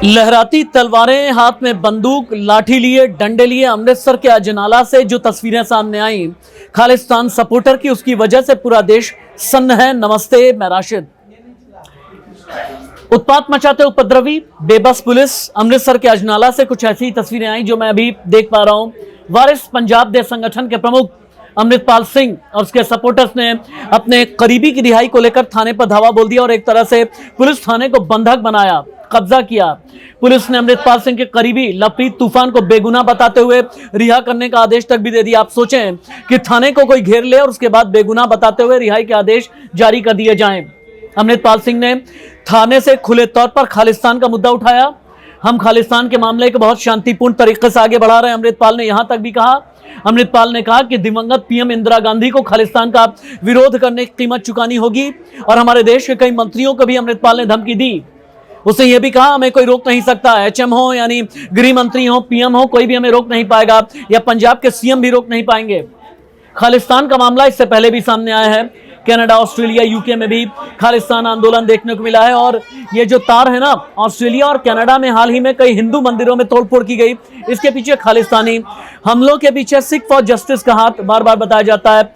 लहराती तलवारें, हाथ में बंदूक, लाठी लिए, डंडे लिए अमृतसर के अजनाला से जो तस्वीरें सामने आई खालिस्तान सपोर्टर की, उसकी वजह से पूरा देश सन्न है। नमस्ते, मैं राशिद। उत्पात मचाते उपद्रवी बेबस पुलिस, अमृतसर के अजनाला से कुछ ऐसी तस्वीरें आई जो मैं अभी देख पा रहा हूं। वारिस पंजाब दे संगठन के प्रमुख अमृतपाल सिंह और उसके सपोर्टर्स ने अपने करीबी की रिहाई को लेकर थाने पर धावा बोल दिया और एक तरह से पुलिस थाने को बंधक बनाया, कब्जा किया। पुलिस ने अमृतपाल सिंह के करीबी लवप्रीत तूफान को बेगुनाह बताते हुए रिहा करने का आदेश तक भी दे दिया। आप सोचें कि थाने को कोई घेर ले और उसके बाद बेगुनाह बताते हुए रिहाई के आदेश जारी कर दिए जाएं। अमृतपाल सिंह ने थाने से खुले तौर पर खालिस्तान का मुद्दा उठाया। हम खालिस्तान के मामले को बहुत शांतिपूर्ण तरीके से आगे बढ़ा रहे हैं, अमृतपाल ने यहां तक भी कहा। अमृतपाल ने कहा कि दिवंगत पीएम इंदिरा गांधी को खालिस्तान का विरोध करने की कीमत चुकानी होगी और हमारे देश के कई मंत्रियों को भी अमृतपाल ने धमकी दी। उसने यह भी कहा, हमें कोई रोक नहीं सकता। एचएम हो यानी गृह मंत्री हो, पीएम हो, कोई भी हमें रोक नहीं पाएगा, या पंजाब के सीएम भी रोक नहीं पाएंगे। खालिस्तान का मामला इससे पहले भी सामने आया है। कनाडा, ऑस्ट्रेलिया, यूके में भी खालिस्तान आंदोलन देखने को मिला है और ये जो तार है ना, ऑस्ट्रेलिया और कनाडा में हाल ही में कई हिंदू मंदिरों में तोड़फोड़ की गई। इसके पीछे खालिस्तानी हमलों के पीछे सिख फॉर जस्टिस का हाथ बार बार बताया जाता है।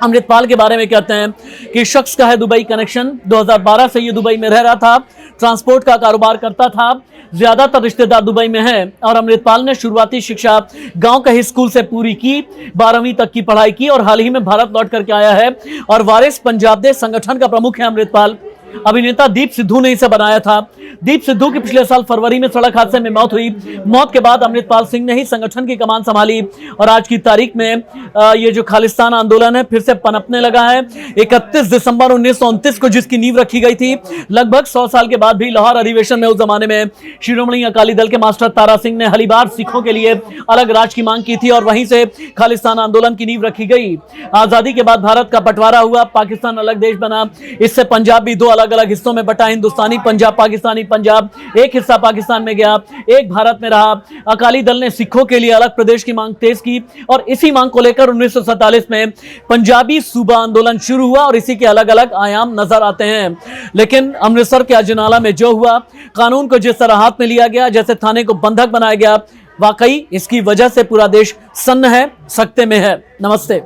अमृतपाल के बारे में कहते हैं कि शख्स का है दुबई कनेक्शन। 2012 से ये दुबई में रह रहा था, ट्रांसपोर्ट का कारोबार करता था, ज्यादातर रिश्तेदार दुबई में हैं और अमृतपाल ने शुरुआती शिक्षा गांव के ही स्कूल से पूरी की, 12वीं तक की पढ़ाई की और हाल ही में भारत लौट करके आया है और वारिस पंजाब दे संगठन का प्रमुख है अमृतपाल। अभिनेता दीप सिद्धू ने इसे बनाया था। दीप सिद्धू की पिछले साल फरवरी में सड़क हादसे में मौत हुई। मौत के बाद अमृतपाल सिंह ने ही संगठन की कमान संभाली और आज की तारीख में ये जो खालिस्तान आंदोलन है फिर से पनपने लगा है। 31 दिसंबर 1929 को जिसकी नींव रखी गई थी, लगभग 100 साल के बाद भी लाहौर अधिवेशन में उस जमाने में शिरोमणि अकाली दल के मास्टर तारा सिंह ने हलीबार सिखों के लिए अलग राज्य की मांग की थी और वहीं से खालिस्तान आंदोलन की नींव रखी गई। आजादी के बाद भारत का बंटवारा हुआ, पाकिस्तान अलग देश बना। इससे पंजाब भी दो अलग अलग हिस्सों में बटा, हिंदुस्तानी पंजाब, पाकिस्तानी पंजाब। एक हिस्सा पाकिस्तान में गया, एक भारत में रहा। अकाली दल ने सिखों के लिए अलग प्रदेश की मांग तेज की और इसी मांग को लेकर 1947 में पंजाबी सूबा आंदोलन शुरू हुआ और इसी के अलग अलग आयाम नजर आते हैं। लेकिन अमृतसर के अजनाला में जो हुआ, कानून को जिस तरह हाथ में लिया गया, जैसे थाने को बंधक बनाया गया, वाकई इसकी वजह से पूरा देश सन्न है, सख्ते में है। नमस्ते।